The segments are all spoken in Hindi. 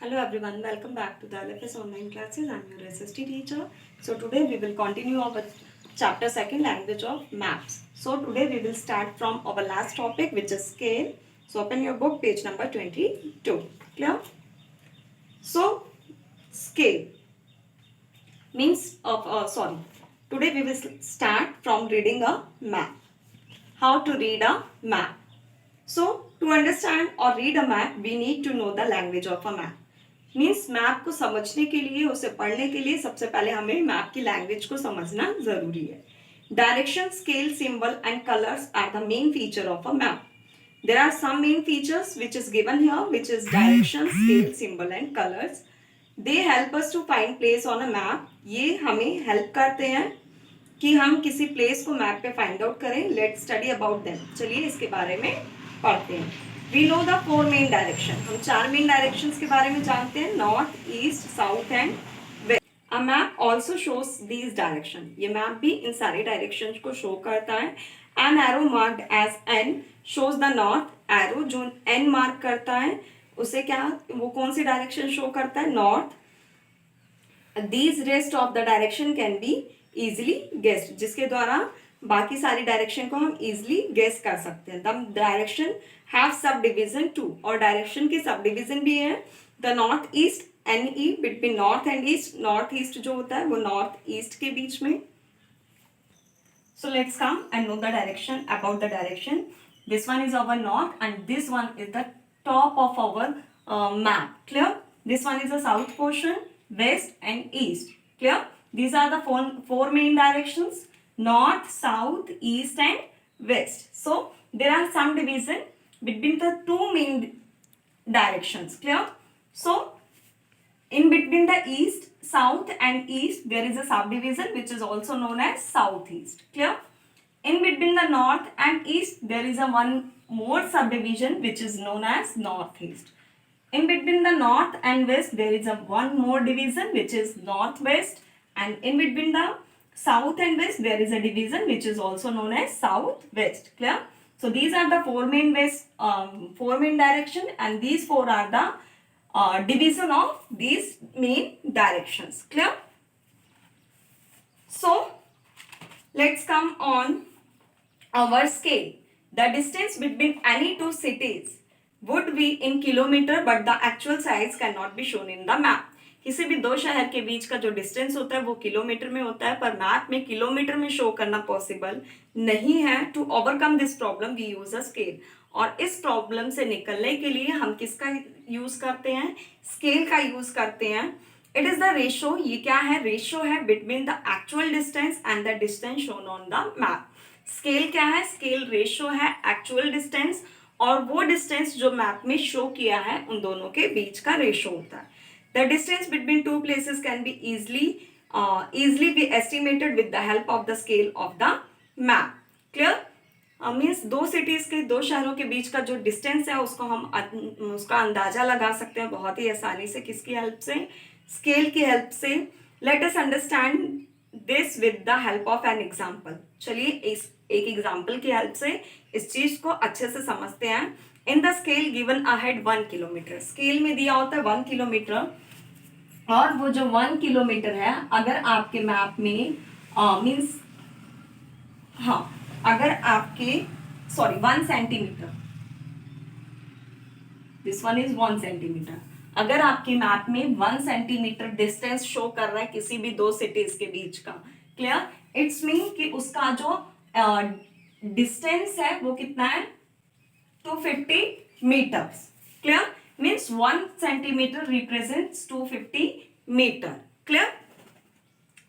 Hello everyone, welcome back to the LFS online classes. I'm your SST teacher. So today we will continue our chapter 2 language of maps. So today we will start from our last topic which is scale. So open your book page number 22. Clear? So scale means today we will start from reading a map. How to read a map. So to understand or read a map we need to know the language of a map. Means map को समझने के लिए उसे पढ़ने के लिए सबसे पहले हमें मैप की लैंग्वेज को समझना जरूरी है. Direction, scale, symbol and colours are the main feature of a map. There are some main features which is given here which is direction, scale, symbol and colours. They help us to find place on a map. ये हमें हेल्प करते हैं कि हम किसी प्लेस को मैप पे फाइंड आउट करें. Let's study about them. चलिए इसके बारे में पढ़ते हैं. We know the four main direction. हम चार मेन डायरेक्शंस के बारे में जानते हैं. North, east, south and west. A map also shows these direction. ये मैप भी इन सारे डायरेक्शंस को शो करता है. An arrow marked as N shows the north. Arrow जो N मार्क करता है उसे क्या, वो कौन सी डायरेक्शन शो करता है? North. These rest of the direction can be easily guessed. जिसके द्वारा बाकी सारी डायरेक्शन को हम इजिली गेस कर सकते हैं. The direction have sub division too. और डायरेक्शन के सब डिविजन भी है. The north east, NE between north and east. North east जो होता है वो नॉर्थ ईस्ट के बीच में. So let's come and know the direction about the direction. This one is our north and this one is the top of our map. Clear? This one is the south portion, west and east. Clear? These are the four main directions: north, south, east and west. So there are some division between the two main directions. Clear? So in between the east, south and east there is a subdivision which is also known as southeast. Clear? In between the north and east there is a one more subdivision which is known as northeast. In between the north and west there is a one more division which is northwest, and in between the south and west there is a division which is also known as southwest. Clear? So these are the four main direction, and these four are the division of these main directions. Clear? So let's come on our scale. The distance between any two cities would be in kilometer but the actual size cannot be shown in the map. किसी भी दो शहर के बीच का जो डिस्टेंस होता है वो किलोमीटर में होता है, पर मैप में किलोमीटर में शो करना पॉसिबल नहीं है. To overcome this problem we use a scale. और इस प्रॉब्लम से निकलने के लिए हम किसका यूज करते हैं? स्केल का यूज करते हैं. It is the ratio. ये क्या है? रेशो है between the actual distance and the distance shown on the map. Scale क्या है? स्केल रेशो है एक्चुअल डिस्टेंस और वो डिस्टेंस जो मैप में शो किया है उन दोनों के बीच का रेशो होता है. The distance between two places can be easily be estimated with the help of the scale of the map. Clear? Means दो सिटीज के, दो शहरों के बीच का जो डिस्टेंस है उसको हम उसका अंदाजा लगा सकते हैं बहुत ही आसानी से. किसकी हेल्प से? स्केल की हेल्प से. Let us understand this with the help of an example. चलिए एक एग्जाम्पल की हेल्प से इस चीज को अच्छे से समझते हैं. In the scale given ahead 1 kilometre. Scale में दिया होता है 1 किलोमीटर, और वो जो 1 किलोमीटर है अगर आपके मैप में मीन्स अगर आपके 1 centimetre, this one is 1 centimetre. अगर आपके मैप में 1 सेंटीमीटर डिस्टेंस शो कर रहा है किसी भी दो सिटीज के बीच का. क्लियर? इट्स मीन कि उसका जो डिस्टेंस है वो कितना है? 250 metres. Clear? Means 1 centimetre represents 250 metre. Clear?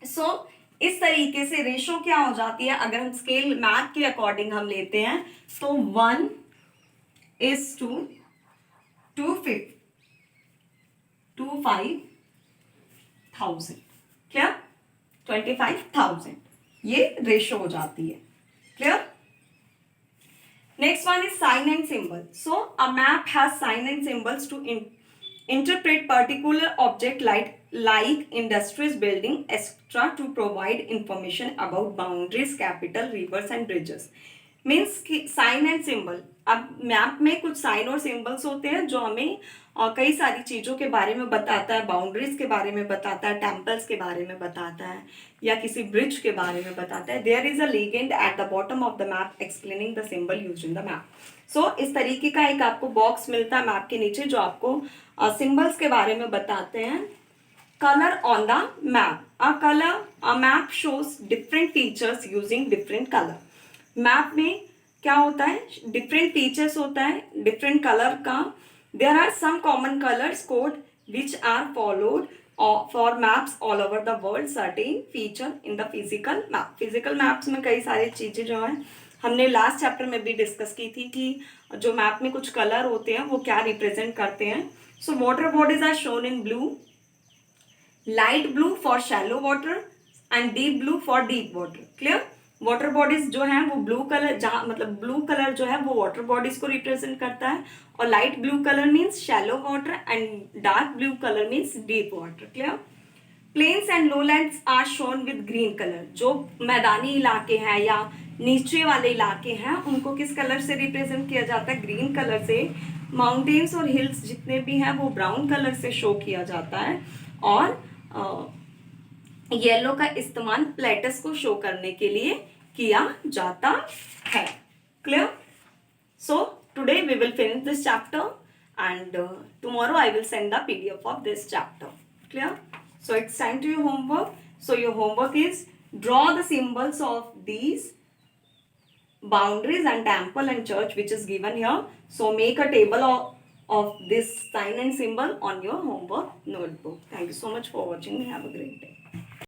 So इस तरीके से रेशो क्या हो जाती है अगर हम स्केल मैप के अकॉर्डिंग हम लेते हैं तो 1:25,000. क्लियर? 25,000 ये रेशो हो जाती है. Clear? Next one is sign and symbol. So a map has sign and symbols to interpret particular object like industries, building, etc. to provide information about boundaries, capital, rivers and bridges. Means sign and symbol. अब मैप में कुछ साइन और सिंबल्स होते हैं जो हमें कई सारी चीज़ों के बारे में बताता है, बाउंड्रीज के बारे में बताता है, टेम्पल्स के बारे में बताता है, या किसी ब्रिज के बारे में बताता है. There is a legend at the bottom of the map explaining the symbol use in the map. So इस तरीके का एक आपको बॉक्स मिलता है मैप के नीचे जो आपको सिंबल्स के बारे में बताते हैं. Color on the map. A map shows different features using different color. Map में क्या होता है, डिफरेंट फीचर्स होता है डिफरेंट कलर का. There are some common colours code which are followed for maps all over the world. Certain feature in the physical map. Physical maps में कई सारी चीजें जो है हमने लास्ट चैप्टर में भी डिस्कस की थी कि जो मैप में कुछ कलर होते हैं वो क्या रिप्रेजेंट करते हैं. So water bodies are shown in blue, light blue for shallow water and deep blue for deep water. Clear. Water bodies जो है वो ब्लू कलर, जहाँ मतलब ब्लू कलर जो है वो वाटर बॉडीज को रिप्रेजेंट करता है, और light blue colour means shallow water and dark blue colour means deep water. Clear. Plains and lowlands are shown with green colour. जो मैदानी इलाके हैं या नीचे वाले इलाके हैं उनको किस कलर से रिप्रेजेंट किया जाता है, ग्रीन कलर से. माउंटेन्स और हिल्स जितने भी हैं वो ब्राउन कलर से शो किया जाता है, और येलो का इस्तेमाल प्लेटस को शो करने के लिए किया जाता है. Clear. So today we will finish this chapter and tomorrow I will send the PDF of this chapter. Clear. So it's time to your homework. So your homework is draw the symbols of these boundaries and temple and church which is given here. So make a table of this sign and symbol on your homework notebook. Thank you so much for watching. Have a great day.